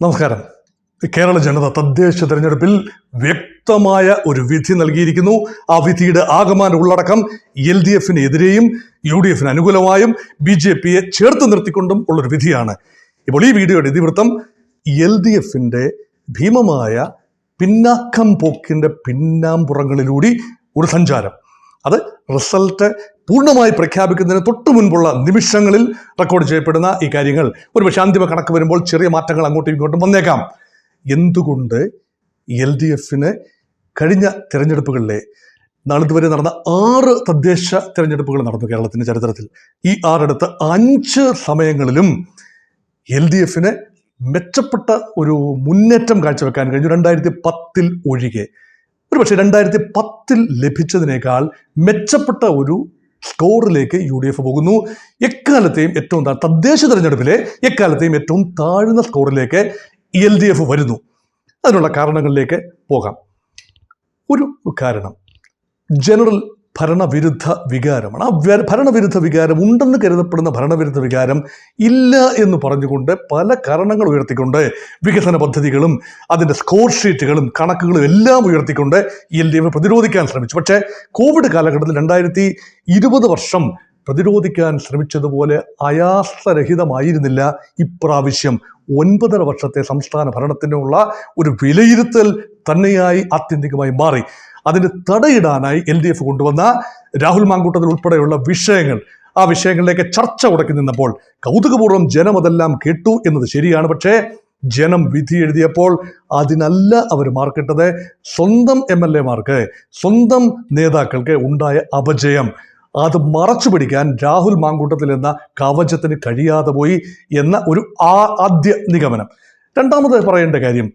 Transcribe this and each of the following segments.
നമസ്കാരം. കേരള ജനത തദ്ദേശ തെരഞ്ഞെടുപ്പിൽ വ്യക്തമായ ഒരു വിധി നൽകിയിരിക്കുന്നു. ആ വിധിയുടെ ആകമാന ഉള്ളടക്കം LDF എതിരെയും UDF അനുകൂലമായും BJPയെ ചേർത്ത് നിർത്തിക്കൊണ്ടും ഉള്ളൊരു വിധിയാണ്. ഇപ്പോൾ ഈ വീഡിയോയുടെ ഇതിവൃത്തം LDF ഭീമമായ പിന്നാക്കം പോക്കിൻ്റെ പിന്നാമ്പുറങ്ങളിലൂടെ ഒരു സഞ്ചാരം. അത് റിസൾട്ട് പൂർണ്ണമായി പ്രഖ്യാപിക്കുന്നതിന് തൊട്ടു മുൻപുള്ള നിമിഷങ്ങളിൽ റെക്കോർഡ് ചെയ്യപ്പെടുന്ന ഈ കാര്യങ്ങൾ ഒരുപക്ഷെ അന്തിമ കണക്ക് വരുമ്പോൾ ചെറിയ മാറ്റങ്ങൾ അങ്ങോട്ടും ഇങ്ങോട്ടും വന്നേക്കാം. എന്തുകൊണ്ട് LDF കഴിഞ്ഞ തിരഞ്ഞെടുപ്പുകളിലെ നാളിതുവരെ നടന്ന 6 തദ്ദേശ തിരഞ്ഞെടുപ്പുകൾ നടന്നു കേരളത്തിൻ്റെ ചരിത്രത്തിൽ. ഈ 6 5 സമയങ്ങളിലും LDF മെച്ചപ്പെട്ട ഒരു മുന്നേറ്റം കാഴ്ചവെക്കാൻ കഴിഞ്ഞു. 2010 ഒഴികെ ഒരുപക്ഷെ 2010 ലഭിച്ചതിനേക്കാൾ മെച്ചപ്പെട്ട ഒരു സ്കോറിലേക്ക് UDF പോകുന്നു. എക്കാലത്തെയും ഏറ്റവും തദ്ദേശ തെരഞ്ഞെടുപ്പിലെ എക്കാലത്തെയും ഏറ്റവും താഴ്ന്ന സ്കോറിലേക്ക് LDF വരുന്നു. അതിനുള്ള കാരണങ്ങളിലേക്ക് പോകാം. ഒരു കാരണം ജനറൽ ഭരണവിരുദ്ധ വികാരമാണ്. ആ ഭരണവിരുദ്ധ വികാരം ഉണ്ടെന്ന് കരുതപ്പെടുന്ന ഭരണവിരുദ്ധ വികാരം ഇല്ല എന്ന് പറഞ്ഞുകൊണ്ട് പല കാരണങ്ങൾ ഉയർത്തിക്കൊണ്ട് വികസന പദ്ധതികളും അതിൻ്റെ സ്കോർ ഷീറ്റുകളും കണക്കുകളും എല്ലാം ഉയർത്തിക്കൊണ്ട് LDF പ്രതിരോധിക്കാൻ ശ്രമിച്ചു. പക്ഷേ കോവിഡ് കാലഘട്ടത്തിൽ 2020 വർഷം പ്രതിരോധിക്കാൻ ശ്രമിച്ചതുപോലെ ആയാസരഹിതമായിരുന്നില്ല ഇപ്രാവശ്യം. 9.5 വർഷത്തെ സംസ്ഥാന ഭരണത്തിനുള്ള ഒരു വിലയിരുത്തൽ തന്നെയായി ആത്യന്തികമായി മാറി. അതിന് തടയിടാനായി LDF കൊണ്ടുവന്ന രാഹുൽ മാങ്കൂട്ടത്തിൽ ഉൾപ്പെടെയുള്ള വിഷയങ്ങൾ, ആ വിഷയങ്ങളിലേക്ക് ചർച്ച ഉടക്കി നിന്നപ്പോൾ കൗതുകപൂർവ്വം ജനം അതെല്ലാം കേട്ടു എന്നത് ശരിയാണ്. പക്ഷേ ജനം വിധി എഴുതിയപ്പോൾ അതിനല്ല അവർ മാർക്കിട്ടത്. സ്വന്തം MLA-മാർക്ക്, സ്വന്തം നേതാക്കൾക്ക് ഉണ്ടായ അപജയം അത് മറച്ചു പിടിക്കാൻ രാഹുൽ മാങ്കൂട്ടത്തിൽ എന്ന കവചത്തിന് കഴിയാതെ പോയി എന്ന ഒരു ആദ്യ നിഗമനം. രണ്ടാമത് പറയേണ്ട കാര്യം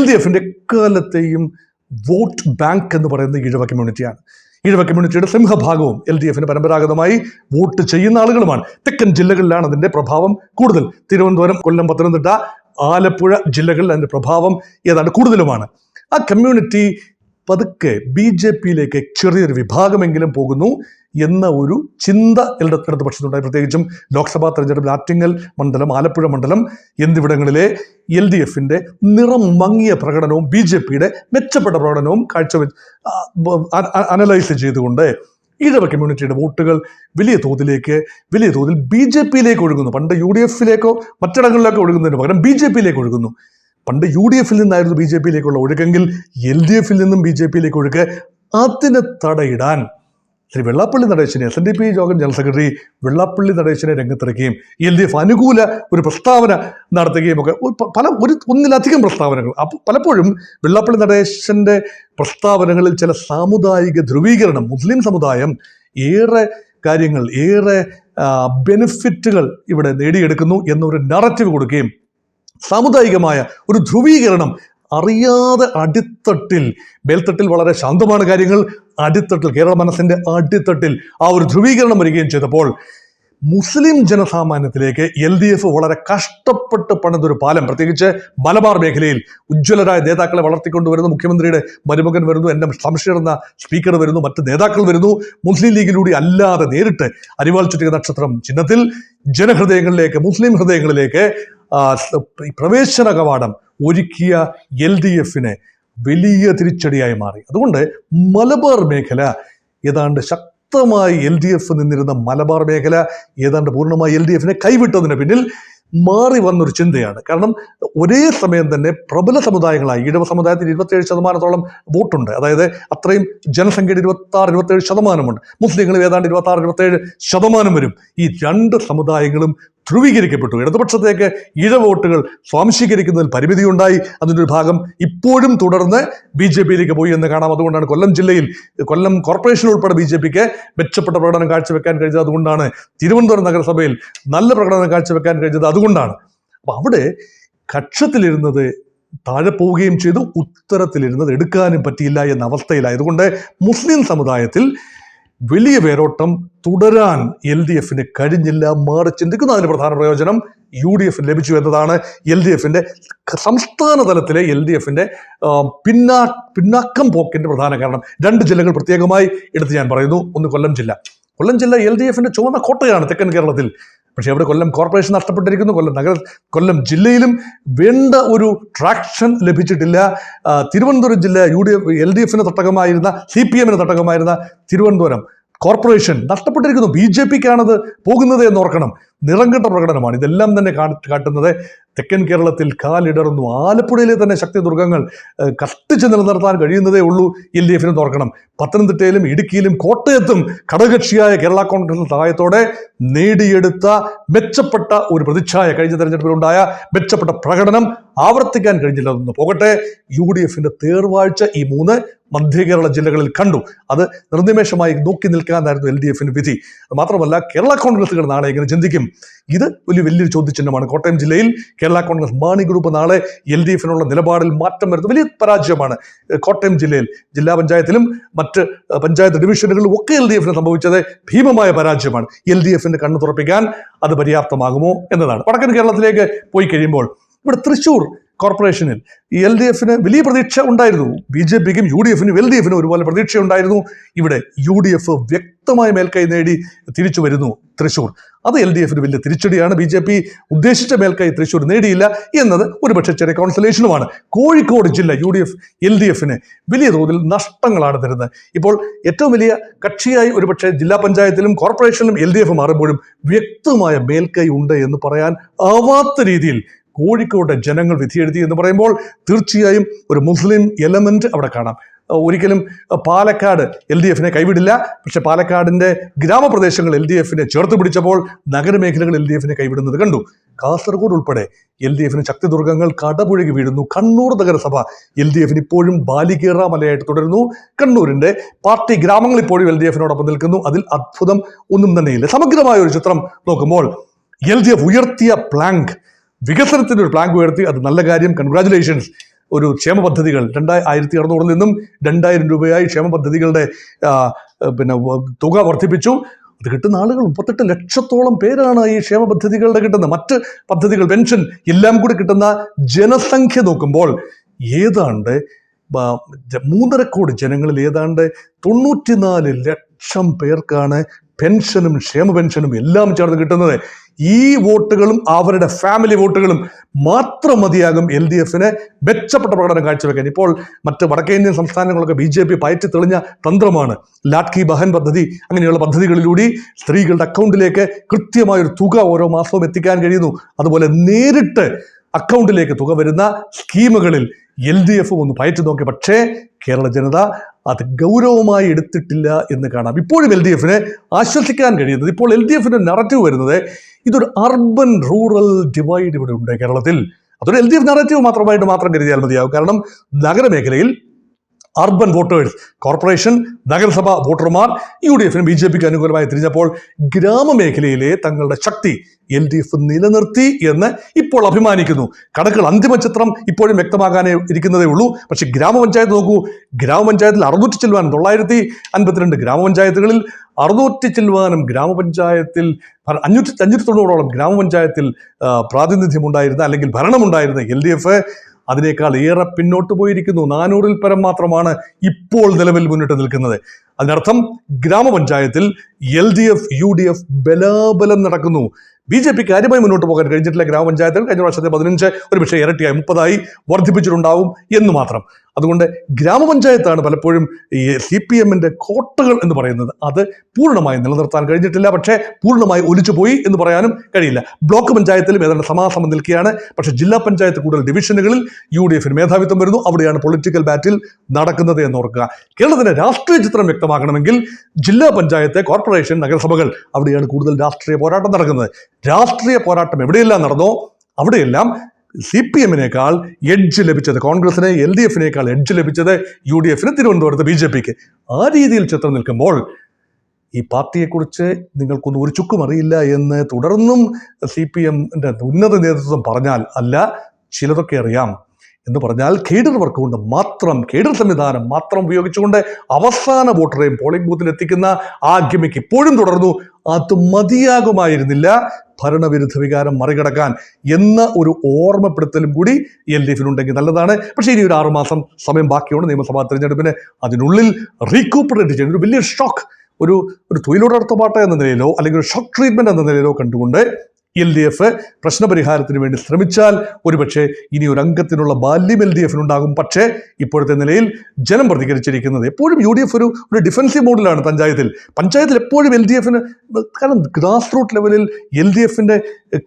LDF എക്കാലത്തെയും വോട്ട് ബാങ്ക് എന്ന് പറയുന്ന ഈഴവ കമ്മ്യൂണിറ്റിയാണ്. ഈഴവ കമ്മ്യൂണിറ്റിയുടെ സിംഹഭാഗവും LDF പരമ്പരാഗതമായി വോട്ട് ചെയ്യുന്ന ആളുകളുമാണ്. തെക്കൻ ജില്ലകളിലാണ് അതിൻ്റെ പ്രഭാവം കൂടുതൽ. തിരുവനന്തപുരം, കൊല്ലം, പത്തനംതിട്ട, ആലപ്പുഴ ജില്ലകളിൽ അതിൻ്റെ പ്രഭാവം ഏതാണ്ട് കൂടുതലുമാണ്. ആ കമ്മ്യൂണിറ്റി പതുക്കെ BJPയിലേക്ക് ചെറിയൊരു വിഭാഗമെങ്കിലും പോകുന്നു എന്ന ഒരു ചിന്ത ഇടതുപക്ഷത്തുണ്ടായി. പ്രത്യേകിച്ചും ലോക്സഭാ തെരഞ്ഞെടുപ്പിൽ ആറ്റിങ്ങൽ മണ്ഡലം, ആലപ്പുഴ മണ്ഡലം എന്നിവിടങ്ങളിലെ LDF നിറം മങ്ങിയ പ്രകടനവും BJPയുടെ മെച്ചപ്പെട്ട പ്രകടനവും അനലൈസ് ചെയ്തുകൊണ്ട് ഈഴവ കമ്മ്യൂണിറ്റിയുടെ വോട്ടുകൾ വലിയ തോതിൽ BJPയിലേക്ക് ഒഴുകുന്നു. പണ്ട് UDFയിലേക്കോ മറ്റിടങ്ങളിലേക്കോ ഒഴുകുന്നതിന് പകരം BJPയിലേക്ക് ഒഴുകുന്നു. പണ്ട് UDFയിൽ നിന്നായിരുന്നു BJPയിലേക്കുള്ള ഒഴുക്കെങ്കിൽ LDFയിൽ നിന്നും BJPയിലേക്ക് ഒഴുക്ക്. അതിനെ തടയിടാൻ ശ്രീ വെള്ളാപ്പള്ളി നടേശനെ, SNDP യോഗം ജനറൽ സെക്രട്ടറി വെള്ളാപ്പള്ളി നടേശനെ രംഗത്തിറക്കുകയും LDF അനുകൂല ഒരു പ്രസ്താവന നടത്തുകയും ഒക്കെ ഒന്നിലധികം പ്രസ്താവനകൾ. പലപ്പോഴും വെള്ളാപ്പള്ളി നടേശൻ്റെ പ്രസ്താവനകളിൽ ചില സാമുദായിക ധ്രുവീകരണം, മുസ്ലിം സമുദായം ഏറെ കാര്യങ്ങൾ, ഏറെ ബെനിഫിറ്റുകൾ ഇവിടെ നേടിയെടുക്കുന്നു എന്നൊരു നറേറ്റീവ് കൊടുക്കുകയും സാമുദായികമായ ഒരു ധ്രുവീകരണം അറിയാതെ അടിത്തട്ടിൽ, മേൽത്തട്ടിൽ വളരെ ശാന്തമാണ് കാര്യങ്ങൾ, അടിത്തട്ടിൽ, കേരള മനസ്സിൻ്റെ അടിത്തട്ടിൽ ആ ഒരു ധ്രുവീകരണം വരികയും ചെയ്തപ്പോൾ മുസ്ലിം ജനസാമാന്യത്തിലേക്ക് LDF വളരെ കഷ്ടപ്പെട്ട് പണിതൊരു പാലം, പ്രത്യേകിച്ച് മലബാർ മേഖലയിൽ ഉജ്ജ്വലരായ നേതാക്കളെ വളർത്തിക്കൊണ്ടുവരുന്നു. മുഖ്യമന്ത്രിയുടെ മരുമകൻ വരുന്നു, എൻ്റെ ശംഷീർ എന്ന സ്പീക്കർ വരുന്നു, മറ്റ് നേതാക്കൾ വരുന്നു. മുസ്ലിം ലീഗിലൂടെ അല്ലാതെ നേരിട്ട് അരിവാൾ ചുറ്റിക നക്ഷത്രം ചിഹ്നത്തിൽ ജനഹൃദയങ്ങളിലേക്ക്, മുസ്ലിം ഹൃദയങ്ങളിലേക്ക് പ്രവേശന കവാടം ഒരുക്കിയ LDF വലിയ തിരിച്ചടിയായി മാറി. അതുകൊണ്ട് മലബാർ മേഖല ഏതാണ്ട് ശക്തമായി LDF നിന്നിരുന്ന മലബാർ മേഖല ഏതാണ്ട് പൂർണ്ണമായി LDF കൈവിട്ടതിന് പിന്നിൽ മാറി വന്നൊരു ചിന്തയാണ്. കാരണം ഒരേ സമയം തന്നെ പ്രബല സമുദായങ്ങളായി ഈഴവ സമുദായത്തിൽ 27% വോട്ടുണ്ട്. അതായത് അത്രയും ജനസംഖ്യയുടെ 26-27%. മുസ്ലിങ്ങളിൽ ഏതാണ്ട് 26-27% വരും. ഈ 2 സമുദായങ്ങളും ധ്രുവീകരിക്കപ്പെട്ടു. ഇടതുപക്ഷത്തേക്ക് ഈഴവ വോട്ടുകൾ സ്വാംശീകരിക്കുന്നതിൽ പരിമിതിയുണ്ടായി. അതിൻ്റെ ഒരു ഭാഗം ഇപ്പോഴും തുടർന്ന് BJPയിലേക്ക് പോയി എന്ന് കാണാം. അതുകൊണ്ടാണ് കൊല്ലം കോർപ്പറേഷൻ ഉൾപ്പെടെ BJPക്ക് മെച്ചപ്പെട്ട പ്രകടനം കാഴ്ചവെക്കാൻ കഴിഞ്ഞത്. അതുകൊണ്ടാണ് തിരുവനന്തപുരം നഗരസഭയിൽ നല്ല പ്രകടനം കാഴ്ചവെക്കാൻ കഴിഞ്ഞത്. അതുകൊണ്ടാണ്. അപ്പം അവിടെ കക്ഷത്തിലിരുന്നത് താഴെ പോവുകയും ചെയ്തു, ഉത്തരത്തിലിരുന്നത് എടുക്കാനും പറ്റിയില്ല എന്ന അവസ്ഥയിലായതുകൊണ്ട് മുസ്ലിം സമുദായത്തിൽ വലിയ വേരോട്ടം തുടരാൻ LDF കഴിഞ്ഞില്ല. മാറി ചിന്തിക്കുന്ന അതിന് പ്രധാന പ്രയോജനം UDF ലഭിച്ചു എന്നതാണ്. LDF സംസ്ഥാന തലത്തിലെ LDF പിന്നാക്കം പോക്കിന്റെ പ്രധാന കാരണം 2 ജില്ലകൾ പ്രത്യേകമായി എടുത്ത് ഞാൻ പറയുന്നു. ഒന്ന് കൊല്ലം ജില്ല. LDF ചുവന്ന കോട്ടയാണ് തെക്കൻ കേരളത്തിൽ. പക്ഷേ അവിടെ കൊല്ലം കോർപ്പറേഷൻ നഷ്ടപ്പെട്ടിരിക്കുന്നു. കൊല്ലം ജില്ലയിലും വേണ്ട ഒരു ട്രാക്ഷൻ ലഭിച്ചിട്ടില്ല. തിരുവനന്തപുരം ജില്ല LDF തട്ടകമായിരുന്ന CPM തട്ടകമായിരുന്ന തിരുവനന്തപുരം കോർപ്പറേഷൻ നഷ്ടപ്പെട്ടിരിക്കുന്നു. BJPക്കാണത് പോകുന്നത് എന്നോർക്കണം. നിറംകെട്ട പ്രകടനമാണ്. ഇതെല്ലാം തന്നെ കാട്ടുന്നത് തെക്കൻ കേരളത്തിൽ കാലിടറുന്നു. ആലപ്പുഴയിലെ തന്നെ ശക്തി ദുർഗങ്ങൾ കഷ്ടിച്ച് നിലനിർത്താൻ കഴിയുന്നതേ ഉള്ളൂ LDF ഓർക്കണം. പത്തനംതിട്ടയിലും ഇടുക്കിയിലും കോട്ടയത്തും ഘടകകക്ഷിയായ കേരള കോൺഗ്രസിന്റെ സഹായത്തോടെ നേടിയെടുത്ത മെച്ചപ്പെട്ട ഒരു പ്രതിച്ഛായ, കഴിഞ്ഞ തെരഞ്ഞെടുപ്പിലുണ്ടായ മെച്ചപ്പെട്ട പ്രകടനം ആവർത്തിക്കാൻ കഴിഞ്ഞില്ലെന്ന് പോകട്ടെ. UDF തേർവാഴ്ച ഈ 3 മധ്യ കേരള ജില്ലകളിൽ കണ്ടു. അത് നിർനിമേഷമായി നോക്കി നിൽക്കാനായിരുന്നു LDF വിധി. മാത്രമല്ല, കേരള കോൺഗ്രസുകൾ നാളെ എങ്ങനെ ചിന്തിക്കും? ഇത് വലിയൊരു ചോദ്യചിഹ്നമാണ്. കോട്ടയം ജില്ലയിൽ കേരള കോൺഗ്രസ് മാണി ഗ്രൂപ്പ് നാളെ LDF നിലപാടിൽ മാറ്റം വരുത്തും. വലിയ പരാജയമാണ് കോട്ടയം ജില്ലയിൽ. ജില്ലാ പഞ്ചായത്തിലും മറ്റ് പഞ്ചായത്ത് ഡിവിഷനുകളിലും ഒക്കെ LDF സംഭവിച്ചത് ഭീമമായ പരാജയമാണ്. LDF കണ്ണു തുറപ്പിക്കാൻ അത് പര്യാപ്തമാകുമോ എന്നതാണ്. വടക്കൻ കേരളത്തിലേക്ക് പോയി കഴിയുമ്പോൾ ഇവിടെ തൃശ്ശൂർ കോർപ്പറേഷനിൽ LDF വലിയ പ്രതീക്ഷ ഉണ്ടായിരുന്നു. BJPക്കും UDF LDF ഒരുപോലെ പ്രതീക്ഷ ഉണ്ടായിരുന്നു. ഇവിടെ UDF വ്യക്തമായ മേൽക്കൈ നേടി തിരിച്ചു വരുന്നു തൃശ്ശൂർ. അത് LDF വലിയ തിരിച്ചടിയാണ്. BJP ഉദ്ദേശിച്ച മേൽക്കൈ തൃശ്ശൂർ നേടിയില്ല എന്നത് ഒരുപക്ഷെ ചെറിയ കോൺസലേഷനുമാണ്. കോഴിക്കോട് ജില്ല LDF വലിയ തോതിൽ നഷ്ടങ്ങളാണ് തരുന്നത്. ഇപ്പോൾ ഏറ്റവും വലിയ കക്ഷിയായി ഒരുപക്ഷെ ജില്ലാ പഞ്ചായത്തിലും കോർപ്പറേഷനിലും LDF മാറുമ്പോഴും വ്യക്തമായ മേൽക്കൈ ഉണ്ട് എന്ന് പറയാൻ ആവാത്ത രീതിയിൽ കോഴിക്കോട്ടെ ജനങ്ങൾ വിധിയെഴുതി എന്ന് പറയുമ്പോൾ തീർച്ചയായും ഒരു മുസ്ലിം എലമെന്റ് അവിടെ കാണാം. ഒരിക്കലും പാലക്കാട് LDF കൈവിടില്ല. പക്ഷെ പാലക്കാടിന്റെ ഗ്രാമപ്രദേശങ്ങൾ LDF ചേർത്ത് പിടിച്ചപ്പോൾ നഗരമേഖലകൾ LDF കൈവിടുന്നത് കണ്ടു. കാസർഗോഡ് ഉൾപ്പെടെ LDF ശക്തി ദുർഗങ്ങൾ കടപുഴകി വീഴുന്നു. കണ്ണൂർ നഗരസഭ LDF ഇപ്പോഴും ബാലികേറ മലയായിട്ട് തുടരുന്നു. കണ്ണൂരിന്റെ പാർട്ടി ഗ്രാമങ്ങൾ ഇപ്പോഴും LDF നിൽക്കുന്നു. അതിൽ അത്ഭുതം ഒന്നും തന്നെയില്ല. സമഗ്രമായ ഒരു ചിത്രം നോക്കുമ്പോൾ LDF ഉയർത്തിയ പ്ലാങ്ക്, വികസനത്തിന്റെ ഒരു പ്ലാങ്ക് ഉയർത്തി. അത് നല്ല കാര്യം, കൺഗ്രാജുലേഷൻസ്. ഒരു ക്ഷേമ പദ്ധതികൾ 1600 നിന്നും 2000 രൂപയായി ക്ഷേമ പദ്ധതികളുടെ തുക വർദ്ധിപ്പിച്ചു. അത് കിട്ടുന്ന ആളുകൾ 38 ലക്ഷത്തോളം പേരാണ് ഈ ക്ഷേമ പദ്ധതികളുടെ കിട്ടുന്നത്. മറ്റ് പദ്ധതികൾ, പെൻഷൻ എല്ലാം കൂടി കിട്ടുന്ന ജനസംഖ്യ നോക്കുമ്പോൾ ഏതാണ്ട് 3.5 കോടി ജനങ്ങളിൽ ഏതാണ്ട് 94 ലക്ഷം പേർക്കാണ് പെൻഷനും ക്ഷേമ പെൻഷനും എല്ലാം ചേർന്ന് കിട്ടുന്നത്. ഈ വോട്ടുകളും അവരുടെ ഫാമിലി വോട്ടുകളും മാത്രം മതിയാകും LDF മെച്ചപ്പെട്ട പ്രകടനം കാഴ്ചവെക്കാൻ. ഇപ്പോൾ മറ്റ് വടക്കേ ഇന്ത്യൻ സംസ്ഥാനങ്ങളൊക്കെ BJP പയറ്റി തെളിഞ്ഞ തന്ത്രമാണ്. ലാഡ്കി ബഹൻ പദ്ധതി, അങ്ങനെയുള്ള പദ്ധതികളിലൂടെ സ്ത്രീകളുടെ അക്കൗണ്ടിലേക്ക് കൃത്യമായൊരു തുക ഓരോ മാസവും എത്തിക്കാൻ കഴിയുന്നു. അതുപോലെ നേരിട്ട് അക്കൗണ്ടിലേക്ക് തുക വരുന്ന സ്കീമുകളിൽ LDF ഒന്ന് പയറ്റി നോക്കി. പക്ഷേ കേരള ജനത അത് ഗൗരവമായി എടുത്തിട്ടില്ല എന്ന് കാണാം. ഇപ്പോഴും LDF ആശ്വസിക്കാൻ കഴിയുന്നത്, ഇപ്പോൾ LDF നറേറ്റീവ് വരുന്നത് ഇതൊരു അർബൻ റൂറൽ ഡിവൈഡ് ഇവിടെ ഉണ്ട് കേരളത്തിൽ. അതൊരു LDF നറേറ്റീവ് മാത്രം കരുതിയാൽ മതിയാവും. കാരണം നഗരമേഖലയിൽ അർബൻ വോട്ടേഴ്സ്, കോർപ്പറേഷൻ, നഗരസഭ വോട്ടർമാർ UDF BJPക്ക് അനുകൂലമായി തിരിഞ്ഞപ്പോൾ ഗ്രാമമേഖലയിലെ തങ്ങളുടെ ശക്തി LDF നിലനിർത്തി എന്ന് ഇപ്പോൾ അഭിമാനിക്കുന്നു. കണക്കുകൾ, അന്തിമ ചിത്രം ഇപ്പോഴും വ്യക്തമാകാനേ ഇരിക്കുന്നതേ ഉള്ളൂ. പക്ഷെ ഗ്രാമപഞ്ചായത്ത് നോക്കൂ. ഗ്രാമപഞ്ചായത്തിൽ 600 ചില്ലുവാനും 952 ഗ്രാമപഞ്ചായത്തുകളിൽ 600 ചില്ലുവാനും ഗ്രാമപഞ്ചായത്തിൽ 590ഓളം ഗ്രാമപഞ്ചായത്തിൽ പ്രാതിനിധ്യമുണ്ടായിരുന്ന അല്ലെങ്കിൽ ഭരണമുണ്ടായിരുന്ന LDF അതിനേക്കാൾ ഏറെ പിന്നോട്ട് പോയിരിക്കുന്നു. 400-ൽ പരം മാത്രമാണ് ഇപ്പോൾ നിലവിൽ മുന്നിട്ട് നിൽക്കുന്നത്. അതിനർത്ഥം ഗ്രാമപഞ്ചായത്തിൽ LDF UDF ബലാബലം നടക്കുന്നു. BJP കാര്യമായി മുന്നോട്ട് പോകാൻ കഴിഞ്ഞിട്ടില്ല. ഗ്രാമപഞ്ചായത്തിൽ കഴിഞ്ഞ വർഷത്തെ 15 ഒരുപക്ഷെ ഇരട്ടിയായി 30ആയി വർദ്ധിപ്പിച്ചിട്ടുണ്ടാവും എന്ന് മാത്രം. അതുകൊണ്ട് ഗ്രാമപഞ്ചായത്താണ് പലപ്പോഴും ഈ CPM കോട്ടകൾ എന്ന് പറയുന്നത്. അത് പൂർണ്ണമായി നിലനിർത്താൻ കഴിഞ്ഞിട്ടില്ല. പക്ഷേ പൂർണ്ണമായി ഒലിച്ചുപോയി എന്ന് പറയാനും കഴിയില്ല. ബ്ലോക്ക് പഞ്ചായത്തിലും ഏതാണ്ട് സമാസമം നിൽക്കുകയാണ്. പക്ഷേ ജില്ലാ പഞ്ചായത്ത് കൂടുതൽ ഡിവിഷനുകളിൽ UDF മേധാവിത്വം വരുന്നു. അവിടെയാണ് പൊളിറ്റിക്കൽ ബാറ്റിൽ നടക്കുന്നത് എന്നോർക്കുക. കേരളത്തിന്റെ രാഷ്ട്രീയ ചിത്രം വ്യക്തമാക്കണമെങ്കിൽ ജില്ലാ പഞ്ചായത്ത്, കോർപ്പറേഷൻ, നഗരസഭകൾ, അവിടെയാണ് കൂടുതൽ രാഷ്ട്രീയ പോരാട്ടം നടക്കുന്നത്. രാഷ്ട്രീയ പോരാട്ടം എവിടെയെല്ലാം നടന്നോ അവിടെയെല്ലാം CPM എഡ്ജ് ലഭിച്ചത് കോൺഗ്രസിന്, LDF എഡ്ജ് ലഭിച്ചത് UDF, തിരുവനന്തപുരത്ത് BJPക്ക്. ആ രീതിയിൽ ചിത്രം നിൽക്കുമ്പോൾ ഈ പാർട്ടിയെക്കുറിച്ച് നിങ്ങൾക്കൊന്നും ഒരു ചുക്കും അറിയില്ല എന്ന് തുടർന്നും CPM ഉന്നത നേതൃത്വം പറഞ്ഞാൽ, അല്ല ചിലതൊക്കെ അറിയാം എന്ന് പറഞ്ഞാൽ കേഡർ വർക്ക് കൊണ്ട് മാത്രം, കേഡർ സംവിധാനം മാത്രം ഉപയോഗിച്ചുകൊണ്ട് അവസാന വോട്ടറെയും പോളിംഗ് ബൂത്തിൽ എത്തിക്കുന്ന ആ ഗിമിക്ക് ഇപ്പോഴും തുടർന്നു. അത് മതിയാകുമായിരുന്നില്ല ഭരണവിരുദ്ധ വികാരം മറികടക്കാൻ എന്ന ഒരു ഓർമ്മപ്പെടുത്തലും കൂടി LDF ഉണ്ടെങ്കിൽ നല്ലതാണ്. പക്ഷേ ഇനി ഒരു 6 മാസം സമയം ബാക്കിയുണ്ട് നിയമസഭാ തെരഞ്ഞെടുപ്പിന്. അതിനുള്ളിൽ റീകൂപ്പറേറ്റ് ചെയ്യുന്ന ഒരു വലിയ ഷോക്ക് ഒരു തൊഴിലുടർത്ത പാട്ട എന്ന നിലയിലോ അല്ലെങ്കിൽ ഒരു ഷോക്ക് ട്രീറ്റ്മെന്റ് എന്ന നിലയിലോ കണ്ടുകൊണ്ട് LDF പ്രശ്നപരിഹാരത്തിന് വേണ്ടി ശ്രമിച്ചാൽ ഒരുപക്ഷെ ഇനി ഒരു അംഗത്തിനുള്ള ബാല്യം LDFിനുണ്ടാകും. പക്ഷേ ഇപ്പോഴത്തെ നിലയിൽ ജനം പ്രതികരിച്ചിരിക്കുന്നത് എപ്പോഴും UDF ഒരു ഡിഫൻസീവ് മോഡിലാണ്. പഞ്ചായത്തിൽ എപ്പോഴും LDFിന്, കാരണം ഗ്രാസ് റൂട്ട് ലെവലിൽ LDFിന്റെ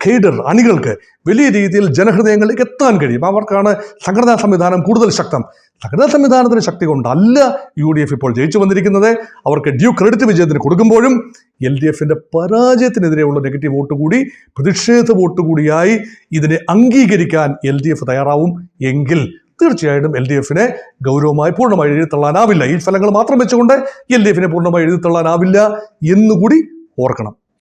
കേഡർ അണികൾക്ക് വലിയ രീതിയിൽ ജനഹൃദയങ്ങളിലേക്ക് എത്താൻ കഴിയും. അവർക്കാണ് സംഘടനാ സംവിധാനം കൂടുതൽ ശക്തം. സംഘടനാ സംവിധാനത്തിന് ശക്തി കൊണ്ടല്ല UDF ഇപ്പോൾ ജയിച്ചു വന്നിരിക്കുന്നത്. അവർക്ക് ഡ്യൂ ക്രെഡിറ്റ് വിജയത്തിന് കൊടുക്കുമ്പോഴും LDFിന്റെ പരാജയത്തിനെതിരെയുള്ള നെഗറ്റീവ് വോട്ട് കൂടി, പ്രതിഷേധ വോട്ട് കൂടിയായി ഇതിനെ അംഗീകരിക്കാൻ LDF തയ്യാറാവും എങ്കിൽ തീർച്ചയായിട്ടും LDFിനെ ഗൗരവമായി പൂർണ്ണമായി എഴുതിത്തള്ളാനാവില്ല. ഈ ഫലങ്ങൾ മാത്രം വെച്ചുകൊണ്ട് LDFിനെ പൂർണ്ണമായി എഴുതിത്തള്ളാനാവില്ല എന്നുകൂടി ഓർക്കണം.